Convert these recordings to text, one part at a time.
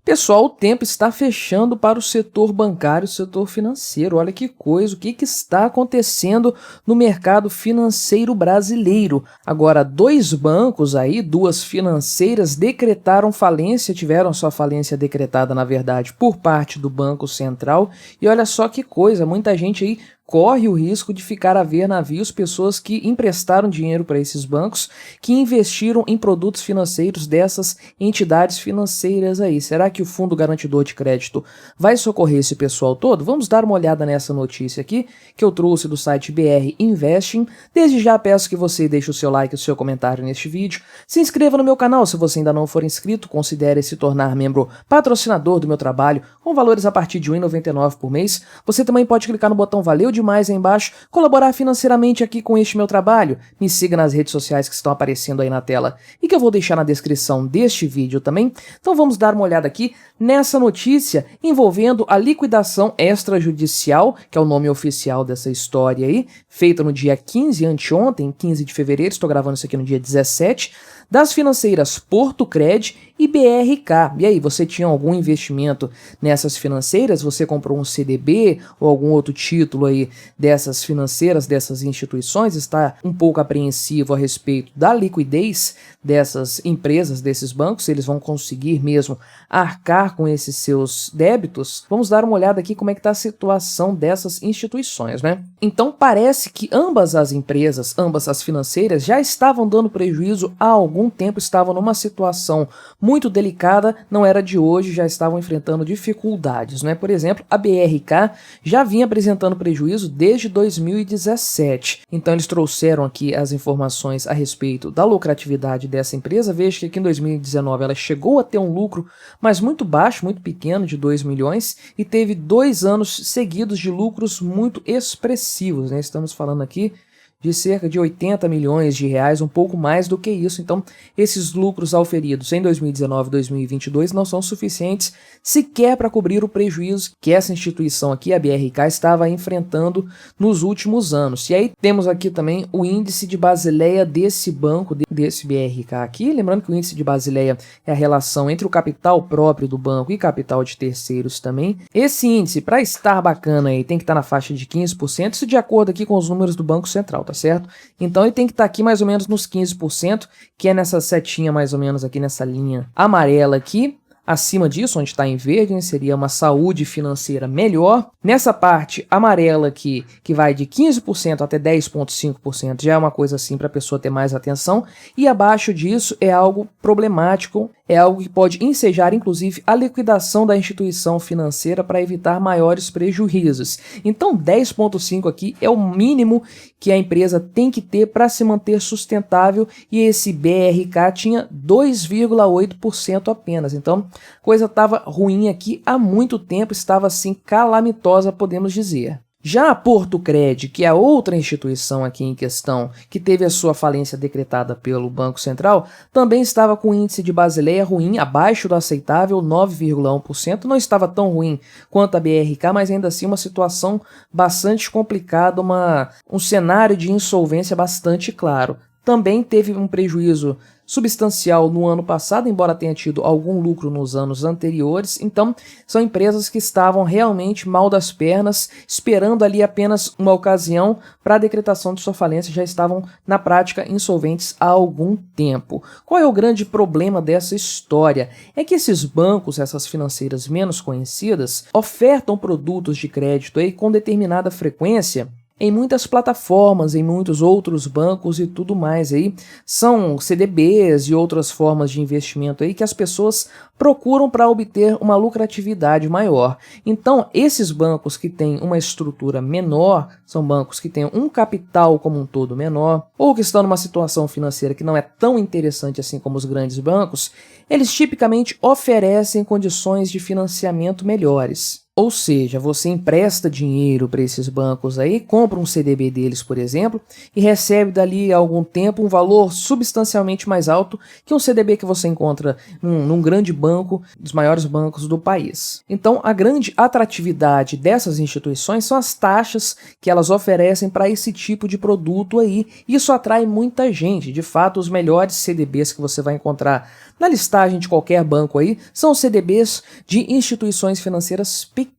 Pessoal, o tempo está fechando para o setor bancário, o setor financeiro. Olha que coisa, o que está acontecendo no mercado financeiro brasileiro? Agora, dois bancos aí, duas financeiras, decretaram falência, tiveram sua falência decretada, na verdade, por parte do Banco Central. E olha só que coisa, muita gente aí corre o risco de ficar a ver navios, pessoas que emprestaram dinheiro para esses bancos, que investiram em produtos financeiros dessas entidades financeiras aí. Será que o Fundo Garantidor de Crédito vai socorrer esse pessoal todo? Vamos dar uma olhada nessa notícia aqui, que eu trouxe do site BR Investing. Desde já peço que você deixe o seu like e o seu comentário neste vídeo. Se inscreva no meu canal se você ainda não for inscrito, considere se tornar membro patrocinador do meu trabalho, com valores a partir de R$ 1,99 por mês. Você também pode clicar no botão Valeu demais aí embaixo, colaborar financeiramente aqui com este meu trabalho. Me siga nas redes sociais que estão aparecendo aí na tela e que eu vou deixar na descrição deste vídeo também. Então vamos dar uma olhada aqui nessa notícia envolvendo a liquidação extrajudicial, que é o nome oficial dessa história aí, feita no dia 15, anteontem, 15 de fevereiro, estou gravando isso aqui no dia 17, das financeiras Portocred e BRK. E aí, você tinha algum investimento nessas financeiras? Você comprou um CDB ou algum outro título aí dessas financeiras, dessas instituições? Está um pouco apreensivo a respeito da liquidez dessas empresas, desses bancos? Eles vão conseguir mesmo arcar com esses seus débitos? Vamos dar uma olhada aqui como é que está a situação dessas instituições, né? Então, parece que ambas as empresas, ambas as financeiras, já estavam dando prejuízo há algum tempo, estavam numa situação muito delicada, não era de hoje, já estavam enfrentando dificuldades, né? Por exemplo, a BRK já vinha apresentando prejuízo desde 2017. Então eles trouxeram aqui as informações a respeito da lucratividade dessa empresa. Veja que aqui em 2019 ela chegou a ter um lucro, mas muito baixo, muito pequeno, de 2 milhões, e teve 2 anos seguidos de lucros muito expressivos, né? Estamos falando aqui de cerca de 80 milhões de reais, um pouco mais do que isso. Então, esses lucros auferidos em 2019 e 2022 não são suficientes sequer para cobrir o prejuízo que essa instituição aqui, a BRK, estava enfrentando nos últimos anos. E aí temos aqui também o índice de Basileia desse banco, desse BRK aqui. Lembrando que o índice de Basileia é a relação entre o capital próprio do banco e capital de terceiros também. Esse índice, para estar bacana aí, tem que estar na faixa de 15%, isso de acordo aqui com os números do Banco Central, tá certo? Então ele tem que estar aqui mais ou menos nos 15%, que é nessa setinha mais ou menos aqui nessa linha amarela aqui. Acima disso, onde está em verde, seria uma saúde financeira melhor. Nessa parte amarela aqui, que vai de 15% até 10,5%, já é uma coisa assim para a pessoa ter mais atenção. E abaixo disso é algo problemático, é algo que pode ensejar, inclusive, a liquidação da instituição financeira para evitar maiores prejuízos. Então, 10,5% aqui é o mínimo que a empresa tem que ter para se manter sustentável, e esse BRK tinha 2,8% apenas. Então, a coisa estava ruim aqui há muito tempo, estava assim calamitosa, podemos dizer. Já a Portocred, que é a outra instituição aqui em questão, que teve a sua falência decretada pelo Banco Central, também estava com o índice de Basileia ruim, abaixo do aceitável, 9,1%. Não estava tão ruim quanto a BRK, mas ainda assim uma situação bastante complicada, um cenário de insolvência bastante claro. Também teve um prejuízo substancial no ano passado, embora tenha tido algum lucro nos anos anteriores. Então, são empresas que estavam realmente mal das pernas, esperando ali apenas uma ocasião para a decretação de sua falência, já estavam na prática insolventes há algum tempo. Qual é o grande problema dessa história? É que esses bancos, essas financeiras menos conhecidas, ofertam produtos de crédito aí com determinada frequência em muitas plataformas, em muitos outros bancos e tudo mais aí. São CDBs e outras formas de investimento aí que as pessoas procuram para obter uma lucratividade maior. Então, esses bancos que têm uma estrutura menor, são bancos que têm um capital como um todo menor, ou que estão numa situação financeira que não é tão interessante assim como os grandes bancos, eles tipicamente oferecem condições de financiamento melhores. Ou seja, você empresta dinheiro para esses bancos aí, compra um CDB deles, por exemplo, e recebe dali a algum tempo um valor substancialmente mais alto que um CDB que você encontra num grande banco, dos maiores bancos do país. Então, a grande atratividade dessas instituições são as taxas que elas oferecem para esse tipo de produto aí. Isso atrai muita gente. De fato, os melhores CDBs que você vai encontrar na listagem de qualquer banco aí, são os CDBs de instituições financeiras pequenas.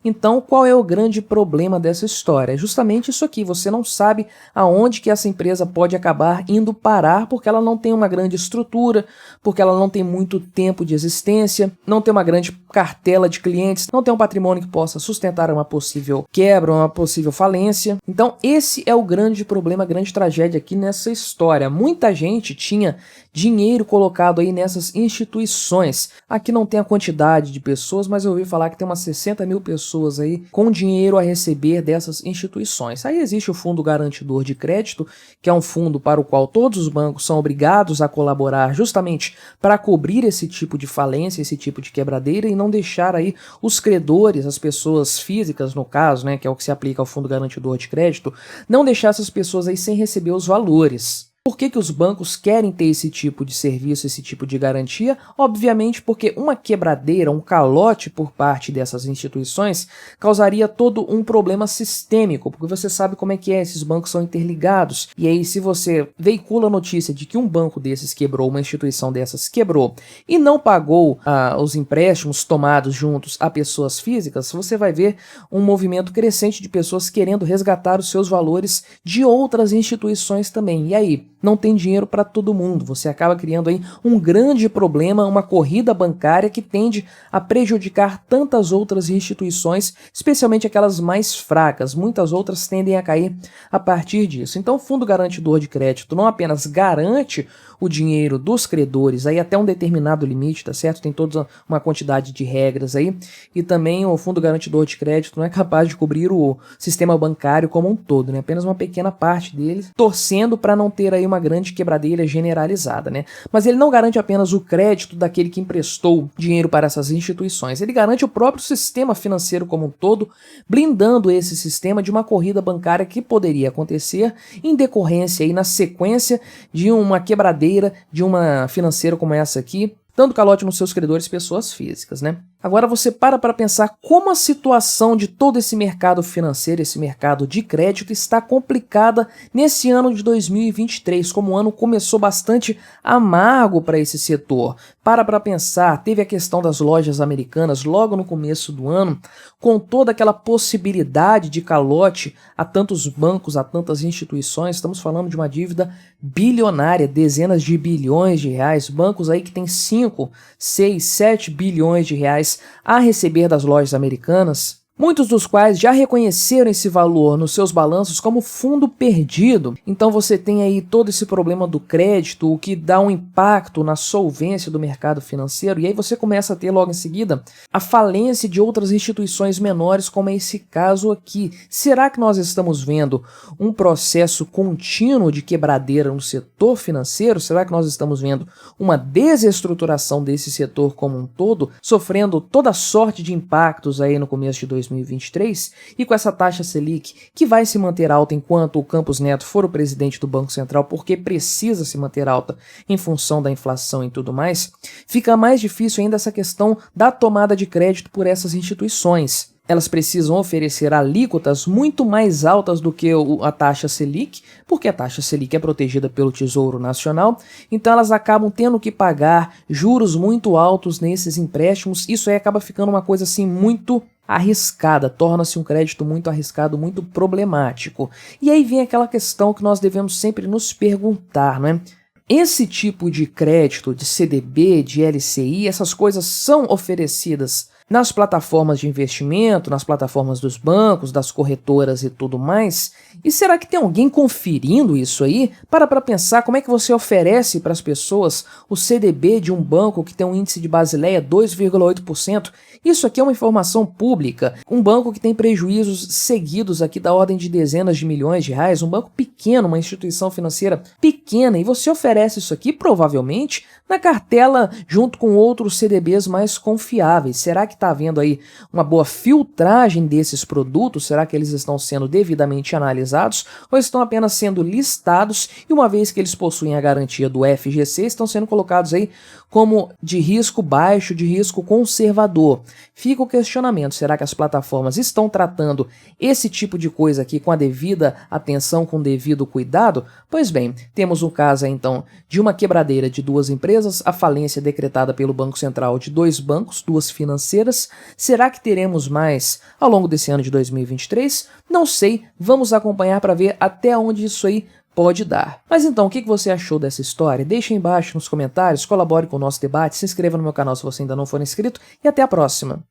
Então, qual é o grande problema dessa história? É justamente isso aqui, você não sabe aonde que essa empresa pode acabar indo parar, porque ela não tem uma grande estrutura, porque ela não tem muito tempo de existência, não tem uma grande cartela de clientes, não tem um patrimônio que possa sustentar uma possível quebra, uma possível falência. Então, esse é o grande problema, a grande tragédia aqui nessa história. Muita gente tinha dinheiro colocado aí nessas instituições. Aqui não tem a quantidade de pessoas, mas eu ouvi falar que tem umas 60 mil pessoas aí com dinheiro a receber dessas instituições. Aí existe o Fundo Garantidor de Crédito, que é um fundo para o qual todos os bancos são obrigados a colaborar justamente para cobrir esse tipo de falência, esse tipo de quebradeira e não deixar aí os credores, as pessoas físicas no caso, né, que é o que se aplica ao Fundo Garantidor de Crédito, não deixar essas pessoas aí sem receber os valores. Por que os bancos querem ter esse tipo de serviço, esse tipo de garantia? Obviamente porque uma quebradeira, um calote por parte dessas instituições causaria todo um problema sistêmico, porque você sabe como é que é, esses bancos são interligados. E aí se você veicula a notícia de que um banco desses quebrou, uma instituição dessas quebrou, e não pagou os empréstimos tomados juntos a pessoas físicas, você vai ver um movimento crescente de pessoas querendo resgatar os seus valores de outras instituições também. E aí? Não tem dinheiro para todo mundo, você acaba criando aí um grande problema, uma corrida bancária que tende a prejudicar tantas outras instituições, especialmente aquelas mais fracas, muitas outras tendem a cair a partir disso. Então o Fundo Garantidor de Crédito não apenas garante o dinheiro dos credores aí até um determinado limite, tá certo? Tem toda uma quantidade de regras aí, e também o Fundo Garantidor de Crédito não é capaz de cobrir o sistema bancário como um todo, né? Apenas uma pequena parte dele, torcendo para não ter aí uma grande quebradeira generalizada, né? Mas ele não garante apenas o crédito daquele que emprestou dinheiro para essas instituições, ele garante o próprio sistema financeiro como um todo, blindando esse sistema de uma corrida bancária que poderia acontecer em decorrência aí na sequência de uma quebradeira de uma financeira como essa aqui, dando calote nos seus credores, pessoas físicas, né? Agora você para pensar como a situação de todo esse mercado financeiro, esse mercado de crédito está complicada nesse ano de 2023, como o ano começou bastante amargo para esse setor. Para pensar, teve a questão das lojas americanas logo no começo do ano, com toda aquela possibilidade de calote a tantos bancos, a tantas instituições, estamos falando de uma dívida bilionária, dezenas de bilhões de reais, bancos aí que tem 5, 6, 7 bilhões de reais a receber das lojas americanas, muitos dos quais já reconheceram esse valor nos seus balanços como fundo perdido. Então você tem aí todo esse problema do crédito, o que dá um impacto na solvência do mercado financeiro, e aí você começa a ter logo em seguida a falência de outras instituições menores, como é esse caso aqui. Será que nós estamos vendo um processo contínuo de quebradeira no setor financeiro? Será que nós estamos vendo uma desestruturação desse setor como um todo, sofrendo toda sorte de impactos aí no começo de 2023, e com essa taxa Selic que vai se manter alta enquanto o Campos Neto for o presidente do Banco Central, porque precisa se manter alta em função da inflação e tudo mais, fica mais difícil ainda essa questão da tomada de crédito por essas instituições. Elas precisam oferecer alíquotas muito mais altas do que a taxa Selic, porque a taxa Selic é protegida pelo Tesouro Nacional, então elas acabam tendo que pagar juros muito altos nesses empréstimos. Isso aí acaba ficando uma coisa assim muito arriscada, torna-se um crédito muito arriscado, muito problemático. E aí vem aquela questão que nós devemos sempre nos perguntar, não é? Esse tipo de crédito, de CDB, de LCI, essas coisas são oferecidas nas plataformas de investimento, nas plataformas dos bancos, das corretoras e tudo mais? E será que tem alguém conferindo isso aí? Para pensar como é que você oferece para as pessoas o CDB de um banco que tem um índice de Basileia 2,8%. Isso aqui é uma informação pública. Um banco que tem prejuízos seguidos aqui da ordem de dezenas de milhões de reais, um banco pequeno, uma instituição financeira pequena, e você oferece isso aqui provavelmente na cartela junto com outros CDBs mais confiáveis. Será que está havendo aí uma boa filtragem desses produtos? Será que eles estão sendo devidamente analisados ou estão apenas sendo listados e, uma vez que eles possuem a garantia do FGC, estão sendo colocados aí como de risco baixo, de risco conservador. Fica o questionamento, será que as plataformas estão tratando esse tipo de coisa aqui com a devida atenção, com o devido cuidado? Pois bem, temos um caso aí, então de uma quebradeira de duas empresas, a falência decretada pelo Banco Central de dois bancos, duas financeiras. Será que teremos mais ao longo desse ano de 2023? Não sei, vamos acompanhar para ver até onde isso aí pode dar. Mas então, o que você achou dessa história? Deixe aí embaixo nos comentários, colabore com o nosso debate, se inscreva no meu canal se você ainda não for inscrito e até a próxima!